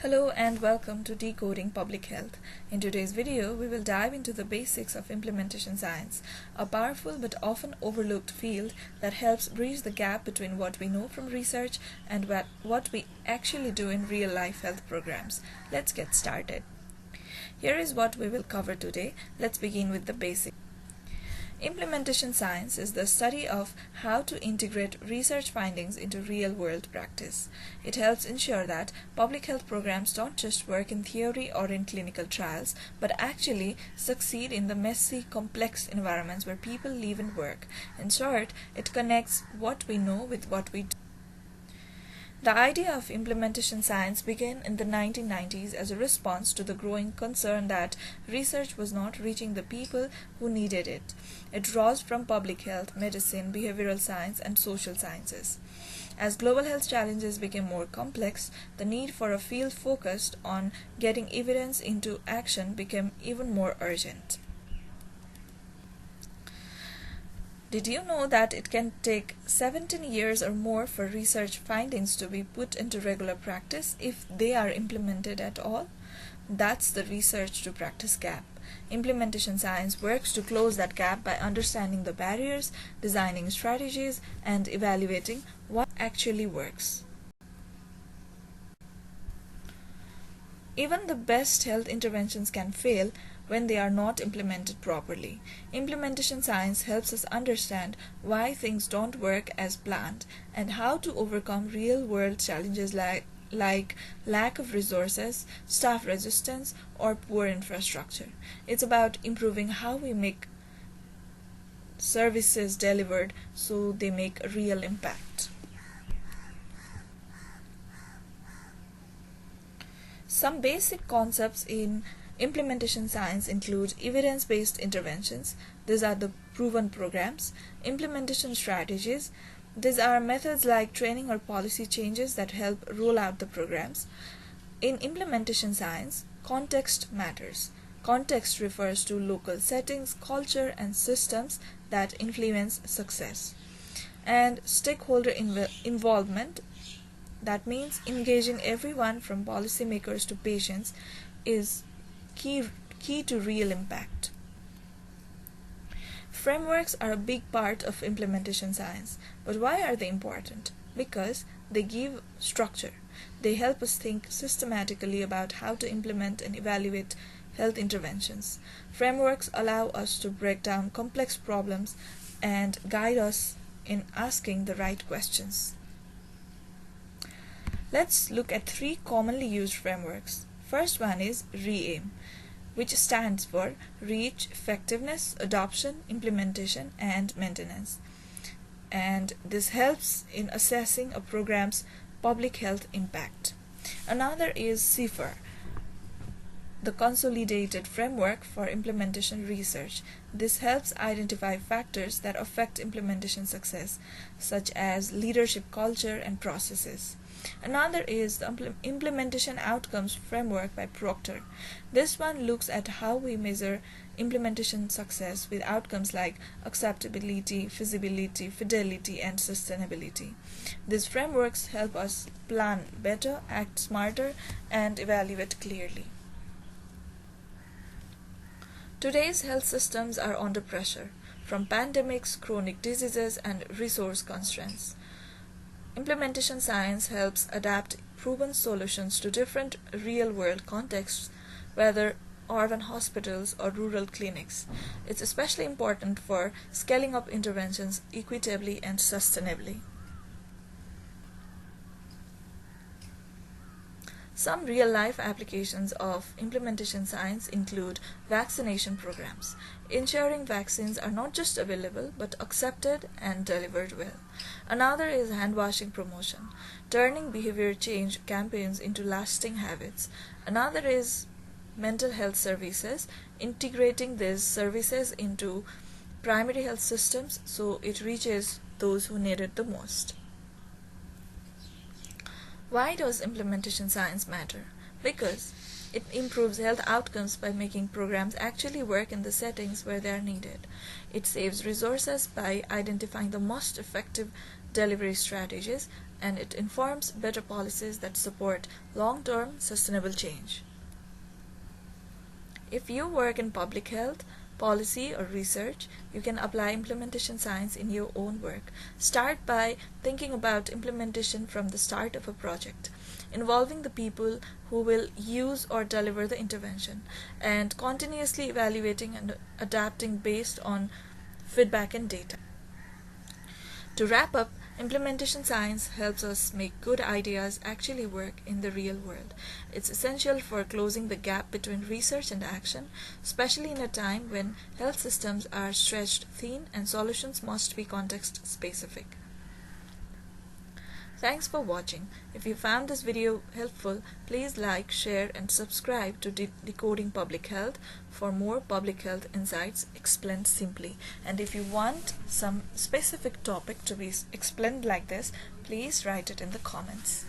Hello and welcome to Decoding Public Health. In today's video, we will dive into the basics of implementation science, a powerful but often overlooked field that helps bridge the gap between what we know from research and what we actually do in real-life health programs. Let's get started. Here is what we will cover today. Let's begin with the basics. Implementation science is the study of how to integrate research findings into real-world practice. It helps ensure that public health programs don't just work in theory or in clinical trials, but actually succeed in the messy, complex environments where people live and work. In short, it connects what we know with what we do. The idea of implementation science began in the 1990s as a response to the growing concern that research was not reaching the people who needed it. It draws from public health, medicine, behavioral science, and social sciences. As global health challenges became more complex, the need for a field focused on getting evidence into action became even more urgent. Did you know that it can take 17 years or more for research findings to be put into regular practice if they are implemented at all? That's the research to practice gap. Implementation science works to close that gap by understanding the barriers, designing strategies, and evaluating what actually works. Even the best health interventions can fail when they are not implemented properly. Implementation science helps us understand why things don't work as planned and how to overcome real-world challenges like lack of resources, staff resistance, or poor infrastructure. It's about improving how we make services delivered so they make a real impact. Some basic concepts in implementation science include evidence-based interventions. These are the proven programs. Implementation strategies. These are methods like training or policy changes that help roll out the programs. In implementation science, context matters. Context refers to local settings, culture, and systems that influence success. And stakeholder involvement. That means engaging everyone from policymakers to patients is key to real impact. Frameworks are a big part of implementation science, but why are they important? Because they give structure. They help us think systematically about how to implement and evaluate health interventions. Frameworks allow us to break down complex problems and guide us in asking the right questions. Let's look at three commonly used frameworks. First one is REAIM, which stands for Reach, Effectiveness, Adoption, Implementation, and Maintenance. And this helps in assessing a program's public health impact. Another is CFIR, the Consolidated Framework for Implementation Research. This helps identify factors that affect implementation success, such as leadership culture and processes. Another is the Implementation Outcomes Framework by Proctor. This one looks at how we measure implementation success with outcomes like acceptability, feasibility, fidelity, and sustainability. These frameworks help us plan better, act smarter, and evaluate clearly. Today's health systems are under pressure from pandemics, chronic diseases, and resource constraints. Implementation science helps adapt proven solutions to different real-world contexts, whether urban hospitals or rural clinics. It's especially important for scaling up interventions equitably and sustainably. Some real-life applications of implementation science include vaccination programs, ensuring vaccines are not just available but accepted and delivered well. Another is hand-washing promotion, turning behavior change campaigns into lasting habits. Another is mental health services, integrating these services into primary health systems so it reaches those who need it the most. Why does implementation science matter? Because it improves health outcomes by making programs actually work in the settings where they are needed. It saves resources by identifying the most effective delivery strategies, and it informs better policies that support long-term sustainable change. If you work in public health, policy, or research, you can apply implementation science in your own work. Start by thinking about implementation from the start of a project, involving the people who will use or deliver the intervention, and continuously evaluating and adapting based on feedback and data. To wrap up, implementation science helps us make good ideas actually work in the real world. It's essential for closing the gap between research and action, especially in a time when health systems are stretched thin and solutions must be context specific. Thanks for watching. If you found this video helpful, please like, share, and subscribe to Decoding Public Health for more public health insights explained simply. And if you want some specific topic to be explained like this, please write it in the comments.